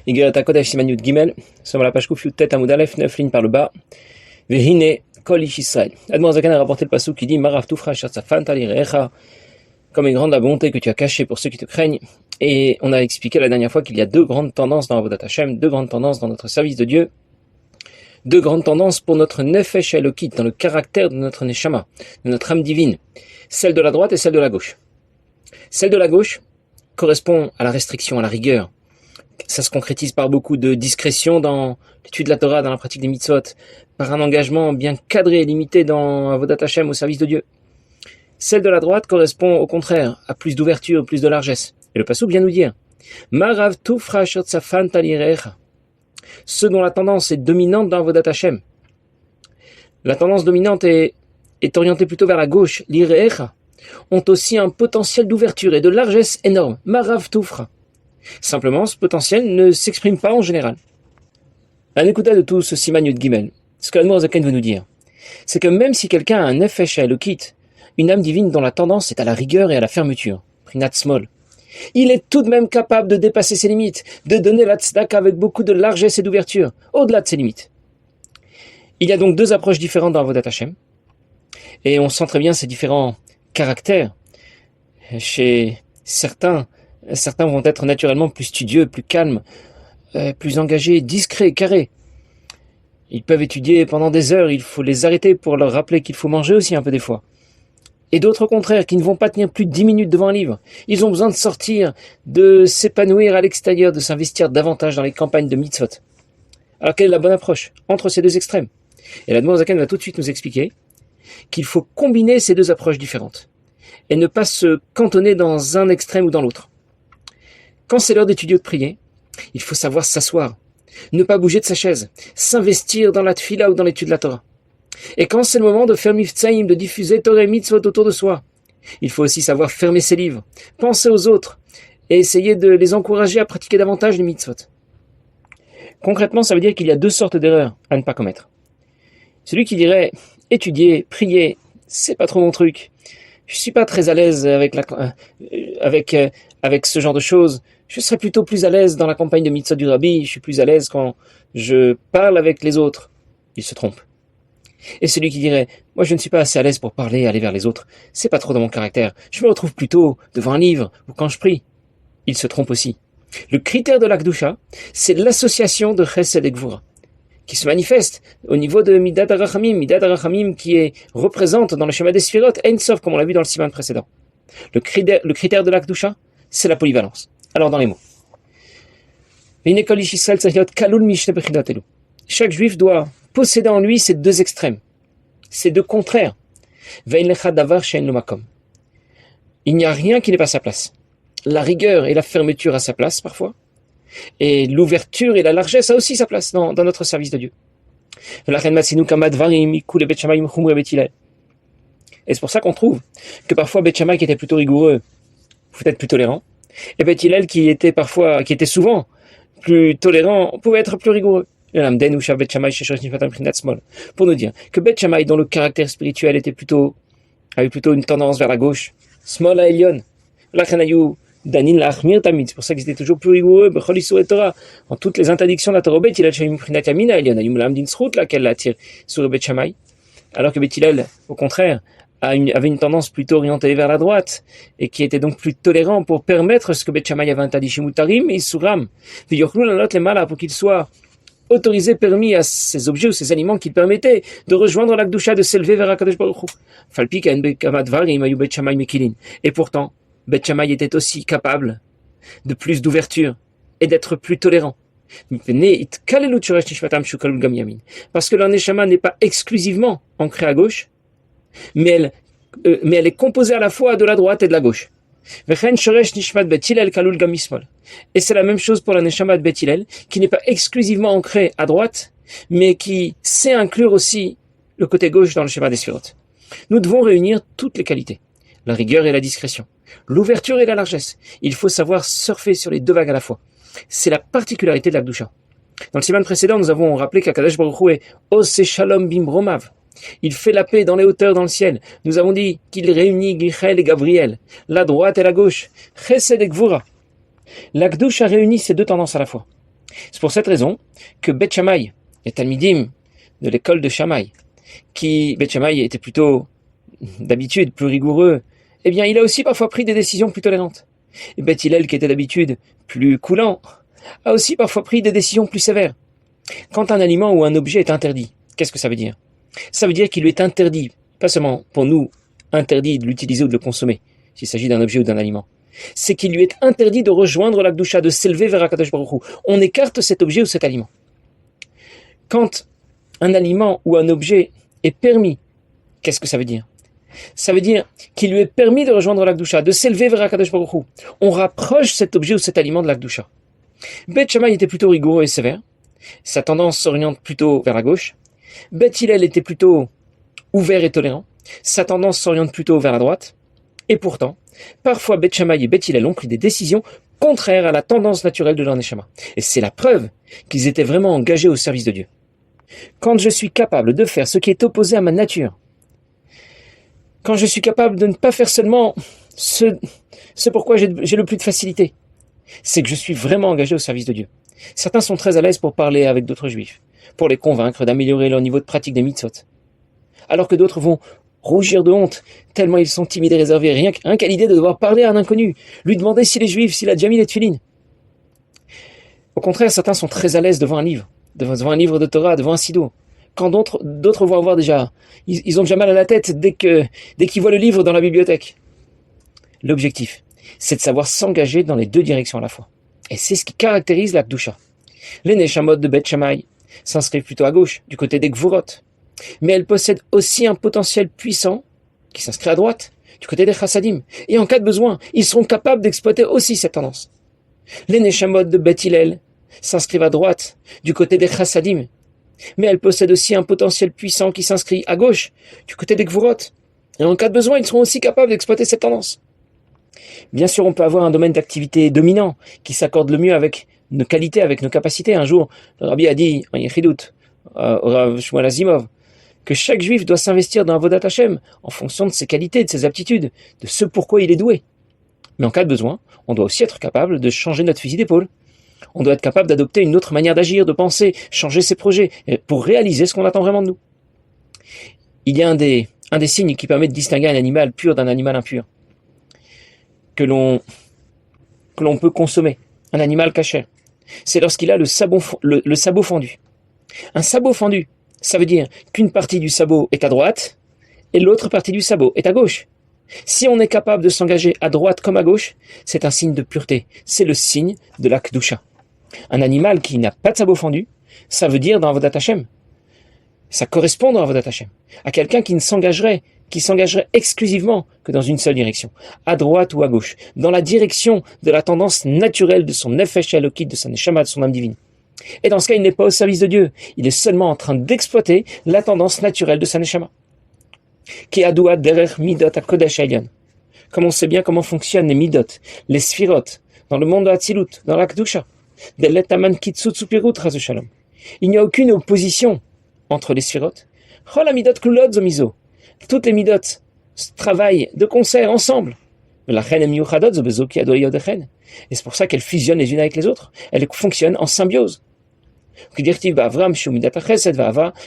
Igeret HaKodesh Siman Yud Gimel, nous sommes à la page Kouf Yud Tet Amud Aleph, 9 lignes par le bas. Vehine Kol Ish Israël. Admon Zakan a rapporté le passouk qui dit Marav Tufra Asher Tzafan Talirecha, comme est grande la bonté que tu as cachée pour ceux qui te craignent. Et on a expliqué la dernière fois qu'il y a deux grandes tendances dans Avodat Hashem, deux grandes tendances dans notre service de Dieu, deux grandes tendances pour notre Nefesh Elokit, dans le caractère de notre Neshama, de notre âme divine, celle de la droite et celle de la gauche. Celle de la gauche correspond à la restriction, à la rigueur. Ça se concrétise par beaucoup de discrétion dans l'étude de la Torah, dans la pratique des mitzvot, par un engagement bien cadré et limité dans Avodat Hashem, au service de Dieu. Celle de la droite correspond au contraire à plus d'ouverture, plus de largesse. Et le passouk vient nous dire Marav tufra asher tzafan talirecha. Ceux dont la tendance est dominante dans Avodat Hashem. La tendance dominante est orientée plutôt vers la gauche, l'irecha, ont aussi un potentiel d'ouverture et de largesse énorme. Marav tufra. Simplement, ce potentiel ne s'exprime pas en général. À l'écoute de tout ce Siman Yud Gimel, ce que l'Admor Zaken veut nous dire, c'est que même si quelqu'un a un Nefesh Elokit, une âme divine dont la tendance est à la rigueur et à la fermeture, Prinat Smol, il est tout de même capable de dépasser ses limites, de donner la tzedaka avec beaucoup de largesse et d'ouverture, au-delà de ses limites. Il y a donc deux approches différentes dans Avodat Hashem, et on sent très bien ces différents caractères. Chez certains vont être naturellement plus studieux, plus calmes, plus engagés, discrets, carrés. Ils peuvent étudier pendant des heures, il faut les arrêter pour leur rappeler qu'il faut manger aussi un peu des fois. Et d'autres au contraire, qui ne vont pas tenir plus de 10 minutes devant un livre. Ils ont besoin de sortir, de s'épanouir à l'extérieur, de s'investir davantage dans les campagnes de mitzvot. Alors quelle est la bonne approche entre ces deux extrêmes? Et l'Admor Zaken va tout de suite nous expliquer qu'il faut combiner ces deux approches différentes et ne pas se cantonner dans un extrême ou dans l'autre. Quand c'est l'heure d'étudier ou de prier, il faut savoir s'asseoir, ne pas bouger de sa chaise, s'investir dans la tfila ou dans l'étude de la Torah. Et quand c'est le moment de faire miftsaïm, de diffuser Torah et mitzvot autour de soi, il faut aussi savoir fermer ses livres, penser aux autres et essayer de les encourager à pratiquer davantage les mitzvot. Concrètement, ça veut dire qu'il y a deux sortes d'erreurs à ne pas commettre. Celui qui dirait étudier, prier, c'est pas trop mon truc. Je suis pas très à l'aise avec ce genre de choses. Je serais plutôt plus à l'aise dans la campagne de mitzvot du Rabbi. Je suis plus à l'aise quand je parle avec les autres. Il se trompe. Et celui qui dirait moi je ne suis pas assez à l'aise pour parler, aller vers les autres. C'est pas trop dans mon caractère. Je me retrouve plutôt devant un livre ou quand je prie. Il se trompe aussi. Le critère de l'Akdusha, c'est l'association de Chesed et Gvura, qui se manifeste au niveau de Midat HaRachamim qui représente dans le schéma des Sphirot, Ein Sof, comme on l'a vu dans le siman précédent. Le critère de l'Akdusha, c'est la polyvalence. Alors dans les mots. Chaque juif doit posséder en lui ces deux extrêmes, ces deux contraires. Il n'y a rien qui n'est pas à sa place. La rigueur et la fermeture à sa place parfois, et l'ouverture et la largesse a aussi sa place dans notre service de Dieu. Et c'est pour ça qu'on trouve que parfois Beth Shammai qui était plutôt rigoureux, peut-être plus tolérant, et Beth Hillel qui était souvent plus tolérant, pouvait être plus rigoureux. Pour nous dire que Beth Shammai, dont le caractère spirituel avait plutôt une tendance vers la gauche, Smol à Elion, Danin la Achmir Tamid, c'est pour ça qu'ils étaient toujours plus rigoureux, Bechol Isur et Torah, en toutes les interdictions de la Torah, Beth Hillel, Shayim Prinat Yamina Elion, Ayum Lam Din Srout, laquelle l'attire sur Beth Shammai, alors que Beth Hillel, au contraire, avait une tendance plutôt orientée vers la droite, et qui était donc plus tolérant pour permettre ce que Beth Shammai avait interdit chez Mutarim et Isuram, pour qu'il soit autorisé, permis à ces objets ou ces aliments qui permettaient de rejoindre l'Akdusha, de s'élever vers Akadosh Baruch Hu. Et pourtant, Beth Shammai était aussi capable de plus d'ouverture et d'être plus tolérant. Parce que leur neshama n'est pas exclusivement ancrée à gauche, mais elle est composée à la fois de la droite et de la gauche. Et c'est la même chose pour la neshama de Beth Hillel, qui n'est pas exclusivement ancrée à droite, mais qui sait inclure aussi le côté gauche dans le schéma des Sphirot. Nous devons réunir toutes les qualités, la rigueur et la discrétion, l'ouverture et la largesse. Il faut savoir surfer sur les deux vagues à la fois. C'est la particularité de l'Akdusha. Dans le siman précédent, nous avons rappelé qu'Akadosh Baruch Hu est Ose Shalom Bimbromav. Il fait la paix dans les hauteurs, dans le ciel. Nous avons dit qu'il réunit Michael et Gabriel, la droite et la gauche, Chesed et Gvura. L'Akdusha réunit ces deux tendances à la fois. C'est pour cette raison que Beth Shammai, les Talmidim de l'école de Shammai, Beth Shammai était plutôt d'habitude plus rigoureux, eh bien il a aussi parfois pris des décisions plus tolérantes. Et Beth Hillel, qui était d'habitude plus coulant, a aussi parfois pris des décisions plus sévères. Quand un aliment ou un objet est interdit, qu'est-ce que ça veut dire? Ça veut dire qu'il lui est interdit, pas seulement pour nous, interdit de l'utiliser ou de le consommer, s'il s'agit d'un objet ou d'un aliment. C'est qu'il lui est interdit de rejoindre la Kedusha, de s'élever vers Akadosh Baruch Hu. On écarte cet objet ou cet aliment. Quand un aliment ou un objet est permis, qu'est-ce que ça veut dire? Ça veut dire qu'il lui est permis de rejoindre la Kedusha, de s'élever vers Akadosh Baruch Hu. On rapproche cet objet ou cet aliment de la Kedusha. Beth Shammai était plutôt rigoureux et sévère. Sa tendance s'oriente plutôt vers la gauche. Beth Hillel était plutôt ouvert et tolérant. Sa tendance s'oriente plutôt vers la droite. Et pourtant, parfois Beth Shammai et Beth Hillel ont pris des décisions contraires à la tendance naturelle de leur neshama. Et c'est la preuve qu'ils étaient vraiment engagés au service de Dieu. Quand je suis capable de faire ce qui est opposé à ma nature, quand je suis capable de ne pas faire seulement ce pourquoi j'ai le plus de facilité, c'est que je suis vraiment engagé au service de Dieu. Certains sont très à l'aise pour parler avec d'autres juifs, pour les convaincre d'améliorer leur niveau de pratique des mitzvot, alors que d'autres vont rougir de honte, tellement ils sont timides et réservés, rien qu'à l'idée de devoir parler à un inconnu, lui demander s'il est juif, s'il a déjà mis les tefilines. Au contraire, certains sont très à l'aise devant un livre de Torah, devant un sido, quand d'autres vont avoir déjà, ils ont déjà mal à la tête dès qu'ils voient le livre dans la bibliothèque. L'objectif, c'est de savoir s'engager dans les deux directions à la fois. Et c'est ce qui caractérise la Kedusha. Les Neshamot de Beth Shammai s'inscrivent plutôt à gauche, du côté des Gvurot. Mais elles possèdent aussi un potentiel puissant qui s'inscrit à droite, du côté des Chassadim. Et en cas de besoin, ils seront capables d'exploiter aussi cette tendance. Les Neshamot de Beth Hillel s'inscrivent à droite, du côté des Chassadim. Mais elles possèdent aussi un potentiel puissant qui s'inscrit à gauche, du côté des Gvurot. Et en cas de besoin, ils seront aussi capables d'exploiter cette tendance. Bien sûr, on peut avoir un domaine d'activité dominant qui s'accorde le mieux avec nos qualités, avec nos capacités. Un jour, le Rabbi a dit, en Yechidut, au Rav Shmuel Azimov, que chaque juif doit s'investir dans Avodat Hashem en fonction de ses qualités, de ses aptitudes, de ce pourquoi il est doué. Mais en cas de besoin, on doit aussi être capable de changer notre fusil d'épaule. On doit être capable d'adopter une autre manière d'agir, de penser, changer ses projets, pour réaliser ce qu'on attend vraiment de nous. Il y a un des signes qui permet de distinguer un animal pur d'un animal impur, que l'on peut consommer, un animal cachère. C'est lorsqu'il a le sabot fendu. Un sabot fendu, ça veut dire qu'une partie du sabot est à droite et l'autre partie du sabot est à gauche. Si on est capable de s'engager à droite comme à gauche, c'est un signe de pureté. C'est le signe de la Kedusha. Un animal qui n'a pas de sabot fendu, ça veut dire dans Avodat Hashem. Ça correspond dans Avodat Hashem à quelqu'un qui s'engagerait exclusivement que dans une seule direction, à droite ou à gauche, dans la direction de la tendance naturelle de son nefesh elokit, de sa neshama, de son âme divine. Et dans ce cas, il n'est pas au service de Dieu, il est seulement en train d'exploiter la tendance naturelle de sa neshama. Qui adoua derech midot à kodesh elyon. Comme on sait bien comment fonctionnent les midot, les sphirot, dans le monde de Hatzilut, dans la Kedusha. Il n'y a aucune opposition entre les sphirot. Toutes les midot travaillent de concert ensemble. Et c'est pour ça qu'elles fusionnent les unes avec les autres. Elles fonctionnent en symbiose.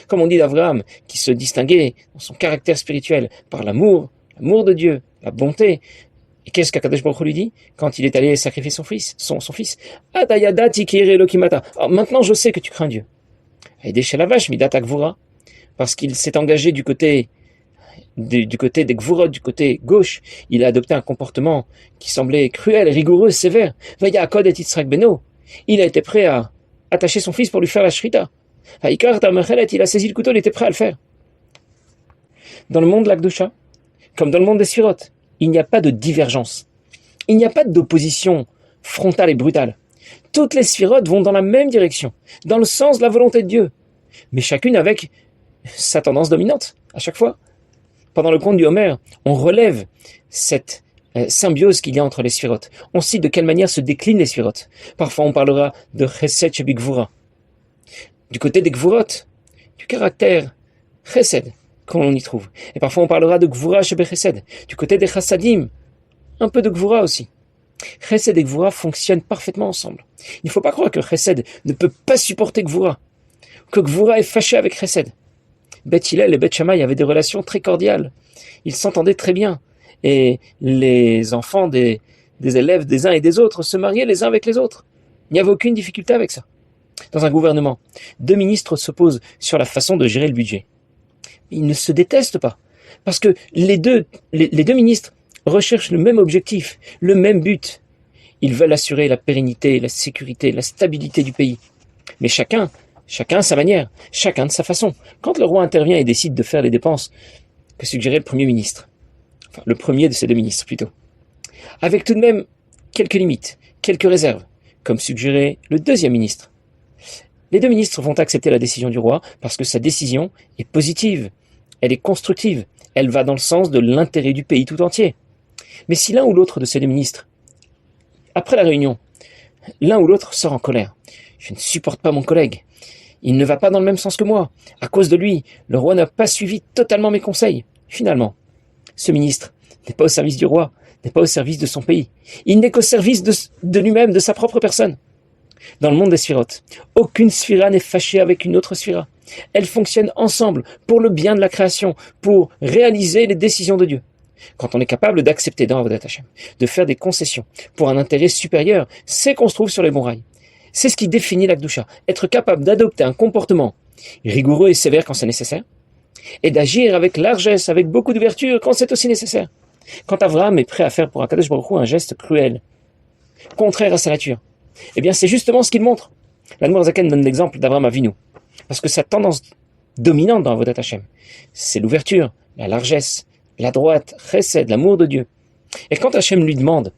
Comme on dit d'Avraham, qui se distinguait dans son caractère spirituel par l'amour de Dieu, la bonté. Et qu'est-ce qu'Akadosh Baruch Hu lui dit quand il est allé sacrifier son fils? Alors maintenant je sais que tu crains Dieu. Parce qu'il s'est engagé du côté des Gvurot, du côté gauche. Il a adopté un comportement qui semblait cruel, rigoureux, sévère. Il a été prêt à attacher son fils pour lui faire la shrita. Il a saisi le couteau, il était prêt à le faire. Dans le monde de la Kedusha, comme dans le monde des Sphirot, il n'y a pas de divergence. Il n'y a pas d'opposition frontale et brutale. Toutes les Sphirot vont dans la même direction, dans le sens de la volonté de Dieu, mais chacune avec sa tendance dominante, à chaque fois. Pendant le conte du Homer, on relève cette symbiose qu'il y a entre les Sphirot. On cite de quelle manière se déclinent les Sphirot. Parfois on parlera de Chesed Shebi Gvura. Du côté des Gvurot, du caractère Chesed qu'on y trouve. Et parfois on parlera de Gvura Shebe Chesed. Du côté des Chassadim, un peu de Gvura aussi. Chesed et Gvura fonctionnent parfaitement ensemble. Il ne faut pas croire que Chesed ne peut pas supporter Gvura, que Gvura est fâché avec Chesed. Beth Hillel et Beth Shammai avaient des relations très cordiales. Ils s'entendaient très bien. Et les enfants des élèves des uns et des autres se mariaient les uns avec les autres. Il n'y avait aucune difficulté avec ça. Dans un gouvernement, deux ministres s'opposent sur la façon de gérer le budget. Ils ne se détestent pas. Parce que les deux ministres recherchent le même objectif, le même but. Ils veulent assurer la pérennité, la sécurité, la stabilité du pays. Mais chacun à sa manière, chacun de sa façon. Quand le roi intervient et décide de faire les dépenses que suggérait le Premier ministre, enfin le premier de ces deux ministres plutôt, avec tout de même quelques limites, quelques réserves, comme suggérait le deuxième ministre. Les deux ministres vont accepter la décision du roi parce que sa décision est positive, elle est constructive, elle va dans le sens de l'intérêt du pays tout entier. Mais si l'un ou l'autre de ces deux ministres, après la réunion, l'un ou l'autre sort en colère, je ne supporte pas mon collègue, il ne va pas dans le même sens que moi, à cause de lui, le roi n'a pas suivi totalement mes conseils. Finalement, ce ministre n'est pas au service du roi, n'est pas au service de son pays, il n'est qu'au service de lui-même, de sa propre personne. Dans le monde des sphirotes, aucune sphira n'est fâchée avec une autre sphira. Elles fonctionnent ensemble pour le bien de la création, pour réaliser les décisions de Dieu. Quand on est capable d'accepter dans Avodat Hashem, de faire des concessions pour un intérêt supérieur, c'est qu'on se trouve sur les bons rails. C'est ce qui définit la Kedusha, être capable d'adopter un comportement rigoureux et sévère quand c'est nécessaire, et d'agir avec largesse, avec beaucoup d'ouverture quand c'est aussi nécessaire. Quand Avraham est prêt à faire pour Akadosh Baruch Hu un geste cruel, contraire à sa nature, eh bien c'est justement ce qu'il montre. L'Admor Zaken donne l'exemple d'Avraham Avinu, parce que sa tendance dominante dans Avodat Hashem, c'est l'ouverture, la largesse, la droite, chesed, l'amour de Dieu. Et quand Hashem lui demande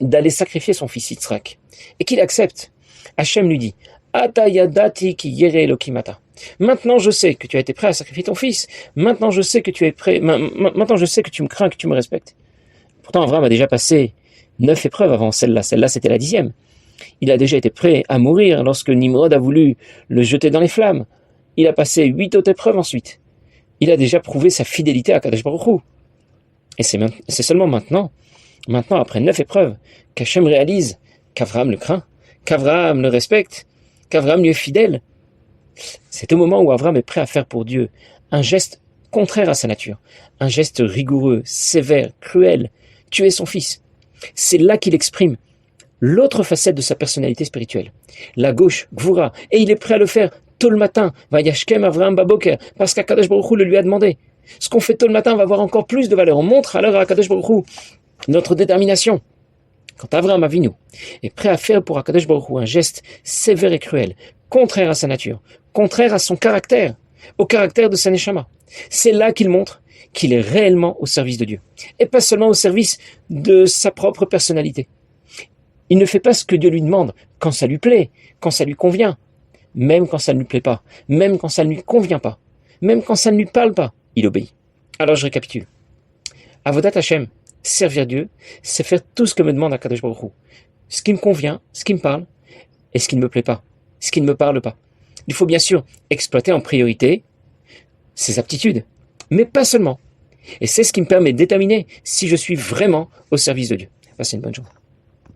d'aller sacrifier son fils Yitzhak, et qu'il accepte, Hashem lui dit « Ata yadati ki yere Elokimata » Maintenant je sais que tu as été prêt à sacrifier ton fils, maintenant je sais que tu es prêt, maintenant je sais que tu me crains, que tu me respectes. Pourtant Avraham a déjà passé 9 épreuves avant celle-là c'était la 10e. Il a déjà été prêt à mourir lorsque Nimrod a voulu le jeter dans les flammes. Il a passé 8 autres épreuves ensuite. Il a déjà prouvé sa fidélité à Kadosh Baruch Hu. Et c'est seulement maintenant, après 9 épreuves, qu'Hachem réalise qu'Avraham le craint, qu'Avraham le respecte, qu'Avraham lui est fidèle. C'est au moment où Avraham est prêt à faire pour Dieu un geste contraire à sa nature, un geste rigoureux, sévère, cruel, tuer son fils. C'est là qu'il exprime l'autre facette de sa personnalité spirituelle, la gauche, Gvura, et il est prêt à le faire tôt le matin, Vayashkem Avraham Baboker, parce qu'Akadosh Baruch Hu le lui a demandé. Ce qu'on fait tôt le matin va avoir encore plus de valeur. On montre alors à Akadosh Baruch Hu notre détermination. Quand Avraham Avinu est prêt à faire pour Akadosh Baruch Hu un geste sévère et cruel, contraire à sa nature, contraire à son caractère, au caractère de sa neshama, c'est là qu'il montre qu'il est réellement au service de Dieu, et pas seulement au service de sa propre personnalité. Il ne fait pas ce que Dieu lui demande quand ça lui plaît, quand ça lui convient, même quand ça ne lui plaît pas, même quand ça ne lui convient pas, même quand ça ne lui parle pas, il obéit. Alors je récapitule. Avodat Hashem, servir Dieu, c'est faire tout ce que me demande Akadosh Baruch Hu. Ce qui me convient, ce qui me parle, et ce qui ne me plaît pas, ce qui ne me parle pas. Il faut bien sûr exploiter en priorité ses aptitudes, mais pas seulement. Et c'est ce qui me permet de déterminer si je suis vraiment au service de Dieu. Passez une bonne journée.